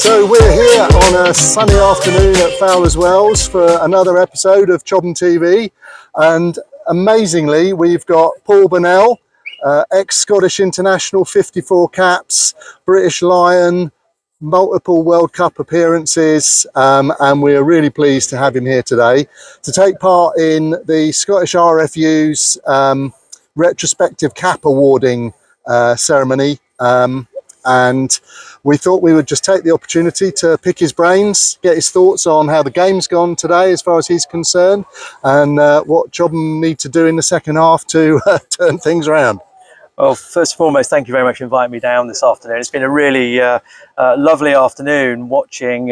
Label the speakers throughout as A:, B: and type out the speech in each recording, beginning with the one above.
A: So we're here on a sunny afternoon at Fowler's Wells for another episode of ChobhamTV, and amazingly we've got Paul Burnell, ex-Scottish international, 54 caps, British Lion, multiple World Cup appearances, and we're really pleased to have him here today to take part in the Scottish RFU's retrospective cap awarding ceremony. And we thought we would just take the opportunity to pick his brains, get his thoughts on how the game's gone today as far as he's concerned, and what Chobham need to do in the second half to turn things around.
B: Well, first and foremost, thank you very much for inviting me down this afternoon. It's been a really lovely afternoon watching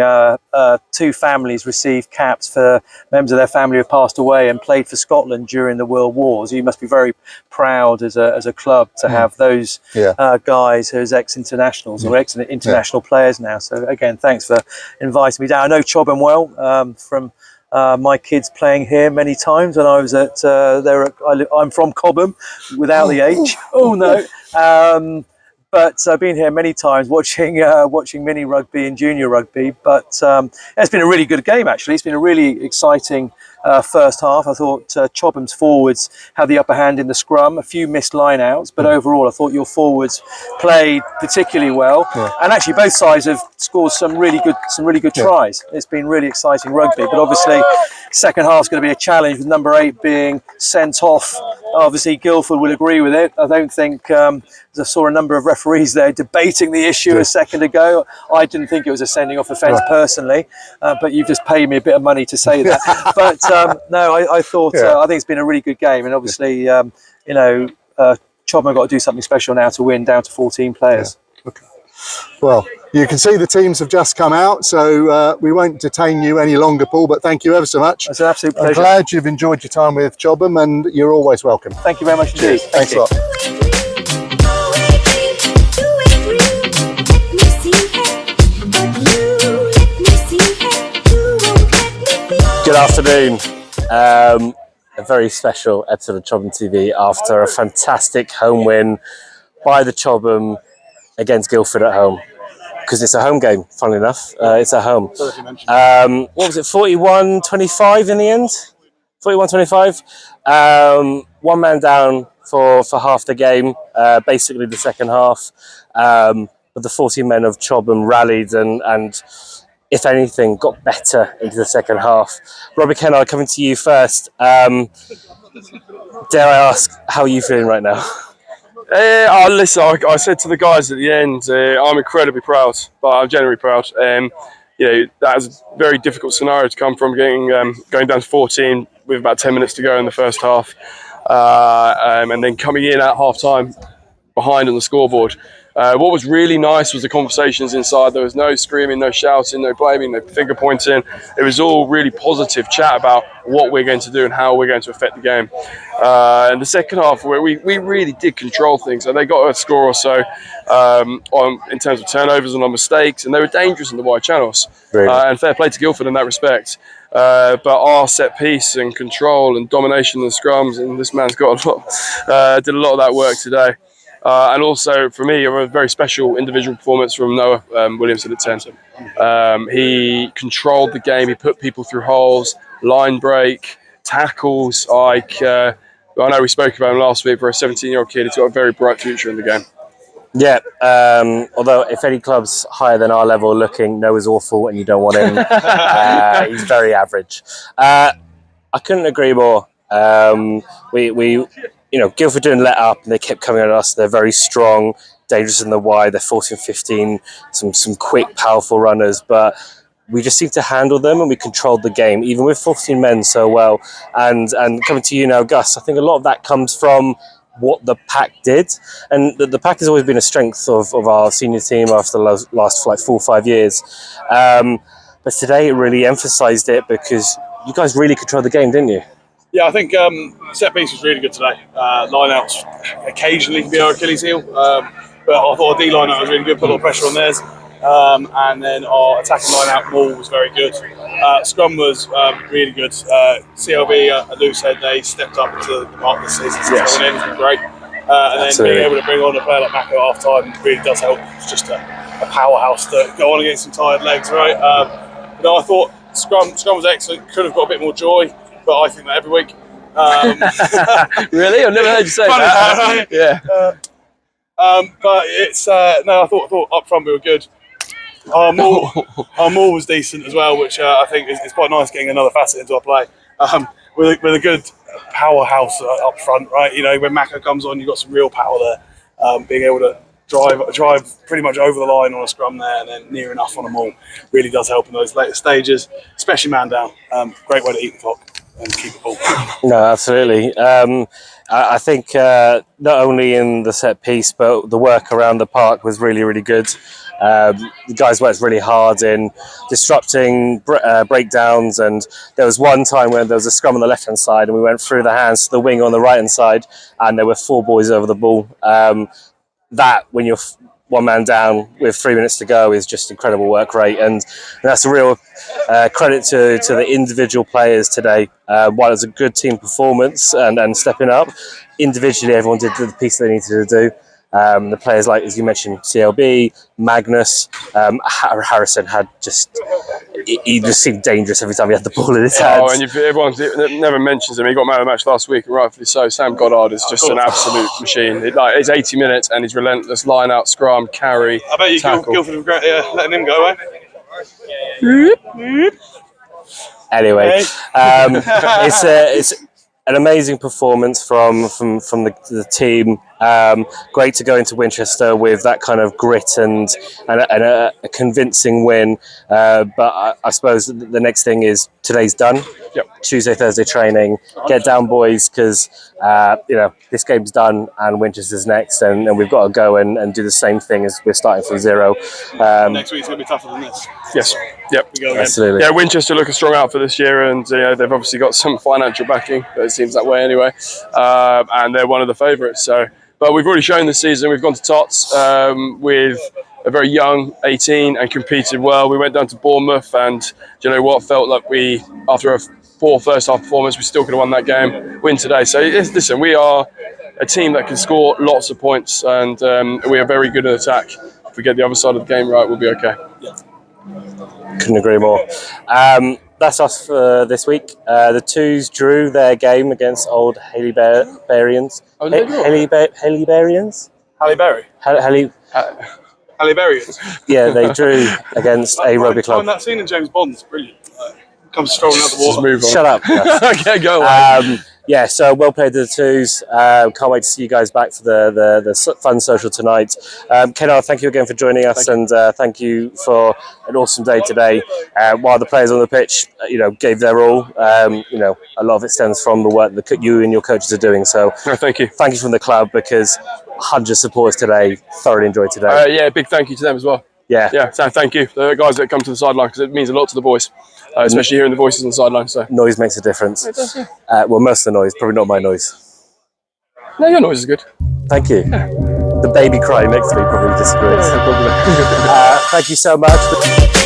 B: two families receive caps for members of their family who passed away and played for Scotland during the World Wars. You must be very proud as a club to have those guys as ex-internationals or ex-international players now. So again, thanks for inviting me down. I know Chobham well from my kids playing here many times when I was at I'm from Chobham without the H. Oh no. But I've been here many times watching mini rugby and junior rugby. But it's been a really good game, actually. It's been a really exciting first half. I thought Chobham's forwards had the upper hand in the scrum, a few missed line outs, but overall I thought your forwards played particularly well. And actually both sides have scored some really good tries. It's been really exciting rugby, but obviously second half's going to be a challenge with number 8 being sent off. Obviously Guildford will agree with it. I don't think I saw a number of referees there debating the issue a second ago. I didn't think it was a sending off offence personally, but you've just paid me a bit of money to say that. But no, I thought I think it's been a really good game, and obviously Chobham have got to do something special now to win down to 14 players.
A: Okay. Well, you can see the teams have just come out, so we won't detain you any longer, Paul, but thank you ever so much.
B: It's an absolute pleasure.
A: I'm glad you've enjoyed your time with Chobham, and you're always welcome.
B: Thank you very much indeed.
A: Thanks a lot.
C: Good afternoon. A very special episode of ChobhamTV after a fantastic home win by the Chobham against Guildford at home, because it's a home game, funnily enough. It's at home. What was it, 41-25 in the end? 41-25. One man down for half the game, basically the second half. But the 14 men of Chobham rallied and if anything, got better into the second half. Robert Kennard, coming to you first. Dare I ask, how are you feeling right now?
D: Listen, I said to the guys at the end, I'm incredibly proud, but I'm genuinely proud. That was a very difficult scenario to come from, going down to 14 with about 10 minutes to go in the first half, and then coming in at half time behind on the scoreboard. What was really nice was the conversations inside. There was no screaming, no shouting, no blaming, no finger pointing. It was all really positive chat about what we're going to do and how we're going to affect the game. In the second half, where we really did control things, and they got a score or so in terms of turnovers and on mistakes, and they were dangerous in the wide channels. Really? And fair play to Guildford in that respect. But our set piece and control and domination in the scrums, and this man's got a lot, did a lot of that work today. And also, for me, a very special individual performance from Noah Williamson at 10. He controlled the game. He put people through holes, line break, tackles. I know we spoke about him last week. For a 17-year-old kid, he's got a very bright future in the game.
C: Yeah, although if any club's higher than our level looking, Noah's awful and you don't want him. He's very average. I couldn't agree more. Guildford didn't let up, and they kept coming at us. They're very strong, dangerous in the wide. They're 14-15, some quick, powerful runners, but we just seemed to handle them, and we controlled the game, even with 14 men so well. And coming to you now, Gus, I think a lot of that comes from what the pack did, and the pack has always been a strength of our senior team after the last 4 or 5 years. But today it really emphasised it, because you guys really controlled the game, didn't you?
D: Yeah, I think set piece was really good today. Line outs occasionally can be our Achilles heel, but I thought our D line out was really good, put a lot of pressure on theirs. And then our attacking line out ball was very good. Scrum was really good. CLB, Lou said they stepped up to the mark this season since coming in, which was great. And then being able to bring on a player like Mako at half time really does help. It's just
E: a powerhouse to go on against some tired legs, right? No, I thought scrum was excellent. Could have got a bit more joy, but I think that every week.
D: Really? I've never heard you say that.
E: Right?
D: Yeah.
E: But it's no, I thought up front we were good. Our maul was decent as well, which I think is quite nice, getting another facet into our play. With a good powerhouse up front, right? You know, when Mako comes on, you've got some real power there. Being able to drive pretty much over the line on a scrum there, and then near enough on a maul really does help in those later stages, especially man down. Great way to eat the clock and keep the ball.
C: No, absolutely. I think not only in the set piece, but the work around the park was really, really good. The guys worked really hard in disrupting breakdowns, and there was one time when there was a scrum on the left-hand side and we went through the hands to the wing on the right-hand side, and there were 4 boys over the ball. That, when you're one man down with 3 minutes to go, is just incredible work rate, and that's a real credit to the individual players today. While it was a good team performance and stepping up, individually everyone did the piece they needed to do. The players, like as you mentioned, CLB, Magnus, Harrison had he just seemed dangerous every time he had the ball in his hands.
D: Oh, and everyone never mentions him. He got man of the match last week, and rightfully so. Sam Goddard is just an absolute machine. It's 80 minutes, and he's relentless. Line out, scrum, carry,
E: I bet you
D: tackle.
E: Guildford regret letting him go,
C: Anyway, it's an amazing performance from the team. Great to go into Winchester with that kind of grit and a convincing win. But I suppose the next thing is today's done.
D: Yep.
C: Tuesday, Thursday training. Get down, boys, because this game's done and Winchester's next, and we've got to go and do the same thing as we're starting from zero.
E: Next week's going to be tougher than this.
D: Yes. Yep.
C: Absolutely.
D: Yeah, Winchester look a strong outfit this year, and they've obviously got some financial backing, but it seems that way anyway. And they're one of the favourites. But we've already shown this season. We've gone to Tots with a very young 18 and competed well. We went down to Bournemouth, and do you know what? Felt like we, after a poor first half performance, we still could have won that game. Win today. So listen, we are a team that can score lots of points, and we are very good at attack. If we get the other side of the game right, we'll be okay.
C: Couldn't agree more. That's us for this week. The Twos drew their game against old Halybarians.
D: Oh, did they draw?
C: Halybarians?
E: Halle Berry. Halle Berry.
C: Yeah, they drew against a rugby club.
E: That scene in James Bond's brilliant. Comes strolling out the water.
D: Just move on.
C: Shut up.
D: Okay, go away.
C: Yeah, so well played to the Twos. Can't wait to see you guys back for the fun social tonight. Kennard, thank you again for joining us, and thank you for an awesome day today. While the players on the pitch, gave their all, a lot of it stems from the work that you and your coaches are doing. So
D: Thank you.
C: Thank you from the club, because 100 supporters today thoroughly enjoyed today.
D: Yeah, big thank you to them as well.
C: Yeah,
D: So thank you, the guys that come to the sideline, because it means a lot to the boys, especially hearing the voices on the sideline. So
C: noise makes a difference.
D: it does, yeah.
C: Well, most of the noise, probably not my noise.
D: No, your noise is good.
C: Thank you. The baby crying next to me probably disagrees.
D: Probably.
C: Thank you so much.